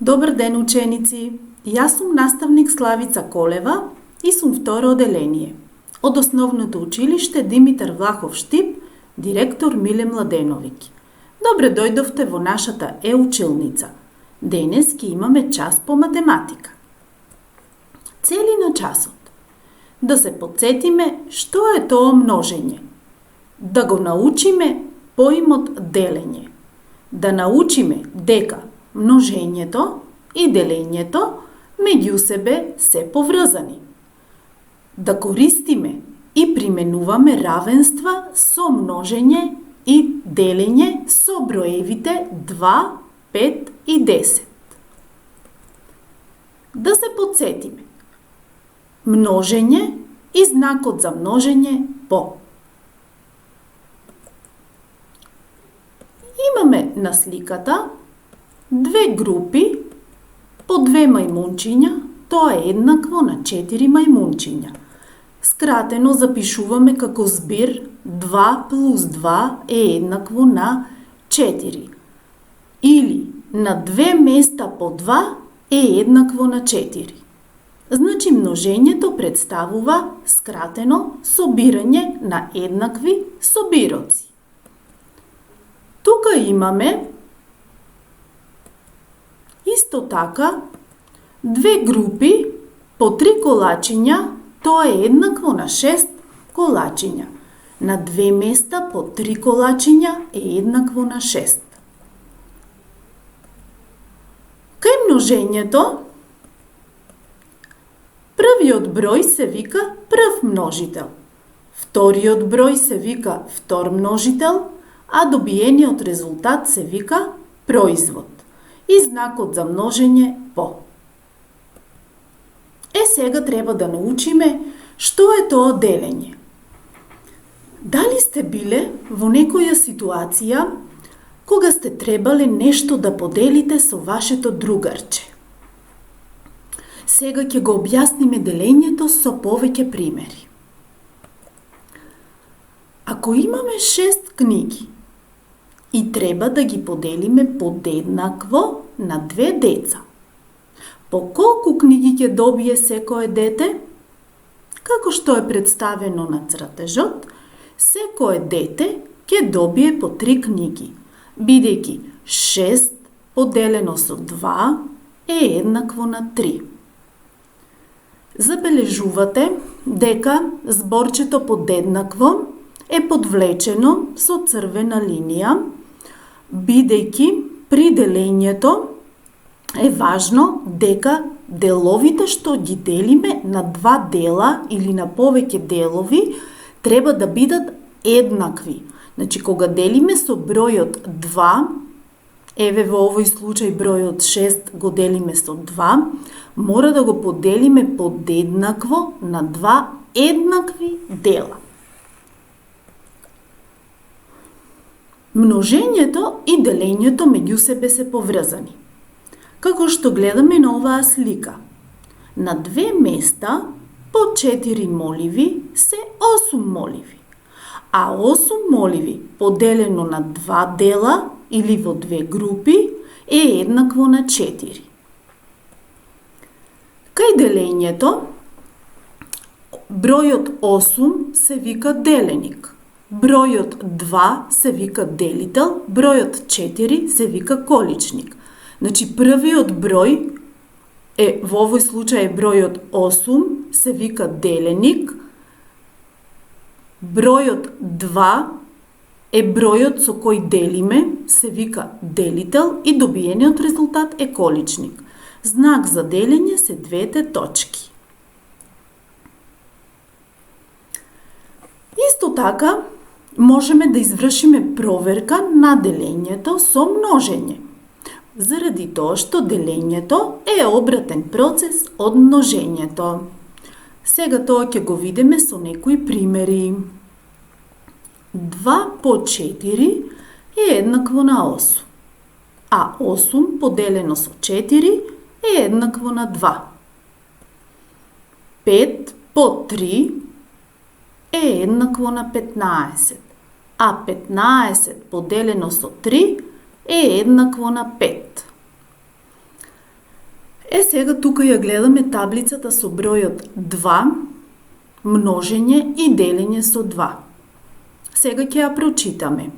Добар ден, ученици! Јас сум наставник Славица Колева и сум второ оделение. Од Основното училиште Димитар Влахов Штип, директор Миле Младеновиќ. Добре дојдовте во нашата училница. Денес ќе имаме час по математика. Цели на часот. Да се потсетиме што е тоа множење. Да го научиме поимот делење. Да научиме дека множењето и делењето меѓу себе се поврзани. Да користиме и применуваме равенства со множење и делење со броевите 2, 5 и 10. Да се потсетиме. Множење и знакот за множење по. Имаме на сликата две групи по 2 мајмунчиња, тоа е еднакво на 4 мајмунчиња. Скратено запишуваме како збир 2 плюс 2 е еднакво на 4. Или на 2 места по 2 е еднакво на 4. Значи множењето представува скратено собирање на еднакви собироци. Тука имаме исто така две групи по 3 колачиња, тоа е еднакво на 6 колачиња. На 2 места по 3 колачиња е еднакво на 6. Кај множењето, првиот број се вика прв множител, вториот број се вика втор множител, а добиениот резултат се вика производ и знакот за множење по. Сега треба да научиме што е тоа делење. Дали сте биле во некоја ситуација кога сте требале нешто да поделите со вашето другарче? Сега ќе го објасниме делењето со повеќе примери. Ако имаме 6 книги и треба да ги поделиме подеднакво на 2 деца, по колку книги ќе добие секое дете? Како што е представено на цртежот, секое дете ќе добие по 3 книги, бидејќи 6 поделено со 2 е еднакво на 3. Забележувате дека зборчето подеднакво е подвлечено со црвена линија, бидејќи при делењето е важно дека деловите што ги делиме на 2 дела или на повеќе делови треба да бидат еднакви. Значи, кога делиме со бројот 2, еве во овој случај бројот 6 го делиме со 2, мора да го поделиме подеднакво на 2 еднакви дела. Множењето и делењето меѓу себе се поврзани. Како што гледаме на оваа слика. На 2 места по 4 моливи се 8 моливи, а 8 моливи поделено на 2 дела или во 2 групи е еднакво на 4. Кај делењето, бројот 8 се вика деленик, бројот 2 се вика делител, бројот 4 се вика количник. Значи, првиот број во овој случај бројот 8 се вика деленик, бројот 2 е бројот со кој делиме, се вика делител и добиениот резултат е количник. Знак за делење се двете точки. Исто така, можеме да извршиме проверка на делењето со множење, заради тоа што делењето е обратен процес од множењето. Сега тоа ќе го видиме со некои примери. 2 по 4 е еднакво на 8, а 8 поделено со 4 е еднакво на 2. 5 по 3 е еднакво на 15, а 15 поделено со 3 е еднакво на 5. Сега тука ја гледаме таблицата со бројот 2, множење и делење со 2. Сега ќе ја прочитаме.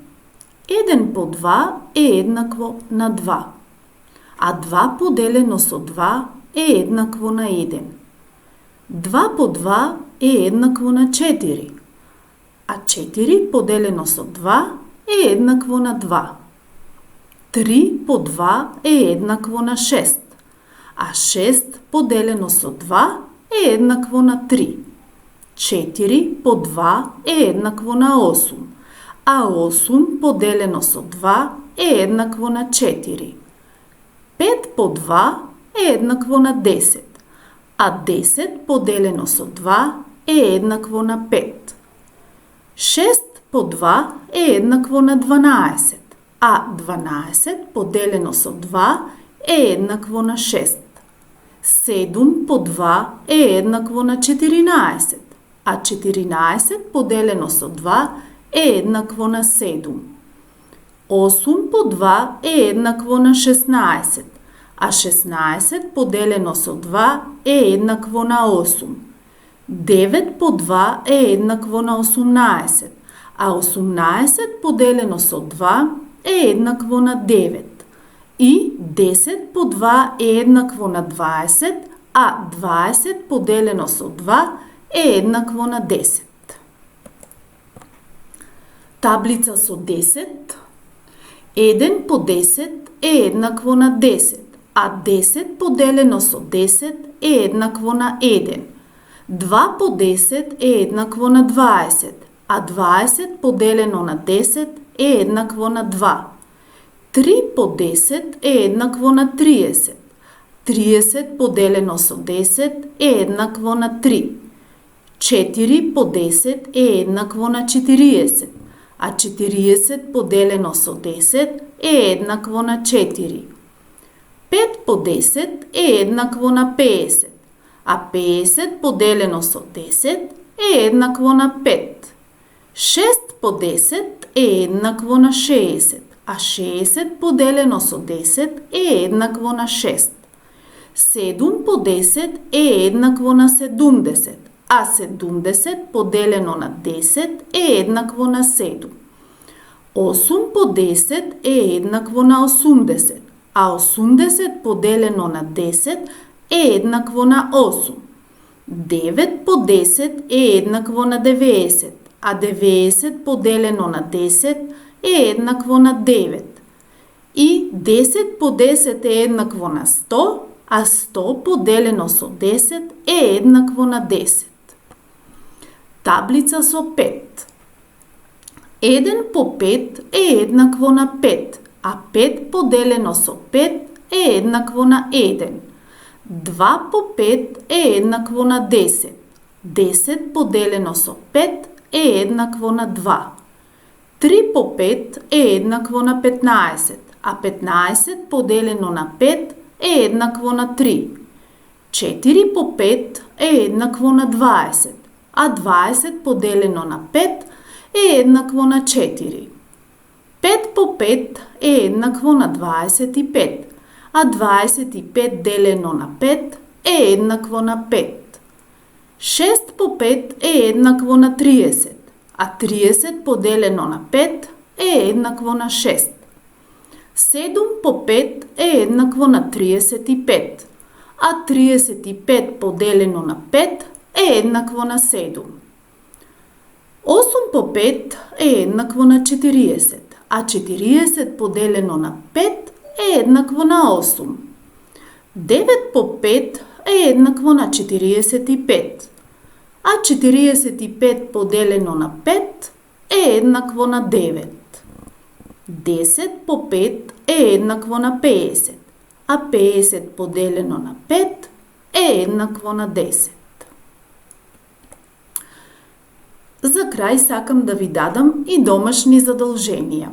1 по 2 е еднакво на 2, а 2 поделено со 2 е еднакво на 1. 2 по 2 е еднакво на 4, а 4 поделено со 2 е еднакво на 2. 3 по 2 е еднакво на 6, а 6 поделено со 2 е еднакво на 3. 4 по 2 е еднакво на 8, а 8 поделено со 2 е еднакво на 4. 5 по 2 е еднакво на 10, а 10 поделено со 2 е еднакво на 5. 6 по 2 е еднакво на 12, а 12 поделено со 2 е еднакво на 6. 7 по 2 е еднакво на 14, а 14 поделено со 2 е еднакво на 7. 8 по 2 е еднакво на 16, а 16 поделено со 2 е еднакво на 8. 9 по 2 е еднакво на 18, а 18 поделено со 2 е еднакво на 9. И 10 по 2 е еднакво на 20, а 20 поделено со 2 е еднакво на 10. Таблица со 10. 1 по 10 е еднакво на 10, а 10 поделено со 10 е еднакво на 1. 2 по 10 е еднакво на 20, а 20 поделено на 10 е еднакво на 2. 3 по 10 е еднакво на 30. 30 поделено со 10 е еднакво на 3. 4 по 10 е еднакво на 40, а 40 поделено со 10 е еднакво на 4. 5 по 10 е еднакво на 50, а 50 поделено со 10 е еднакво на 5. 6 по 10 е еднакво на 60, а 60 поделено со 10 е еднакво на 6. 7 по 10 е еднакво на 70, а 70 поделено на 10 е еднакво на 7. 8 по 10 е еднакво на 80, а 80 поделено на 10 е еднакво на 8. 9 по 10 е еднакво на 90, а 90 поделено на 10 е еднакво на 9. И 10 по 10 е еднакво на 100, а 100 поделено со 10 е еднакво на 10. Таблица со 5. 1 по 5 е еднакво на 5, а 5 поделено со 5 е еднакво на 1. 2 по 5 е еднакво на 10. 10 поделено со 5 е еднакво на 2. 3 по 5 е еднакво на 15, а 15 поделено на 5 е еднакво на 3. 4 по 5 е еднакво на 20, а 20 поделено на 5 е еднакво на 4. 5 по 5 е еднакво на 25, а 25 делено на 5 е еднакво на 5. 6 по 5 е еднакво на 30, а 30 поделено на 5 е еднакво на 6. 7 по 5 е еднакво на 35, а 35 поделено на 5 е еднакво на 7. 8 по 5 е еднакво на 40, а 40 поделено на 5 е еднакво на 8. 9 по 5 е еднакво на 45, а 45 поделено на 5 е еднакво на 9. 10 по 5 е еднакво на 50, а 50 поделено на 5 е еднакво на 10. За крај сакам да ви дадам и домашни задолженија.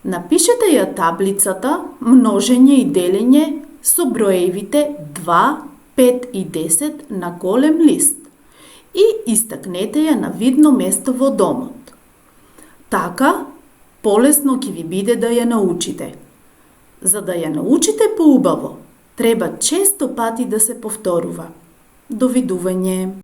Напишете ја таблицата множење и делење со броевите 2, 5 и 10 на голем лист и истакнете ја на видно место во домот. Така, полесно ќе ви биде да ја научите. За да ја научите поубаво, Треба често пати да се повторува. Довидување!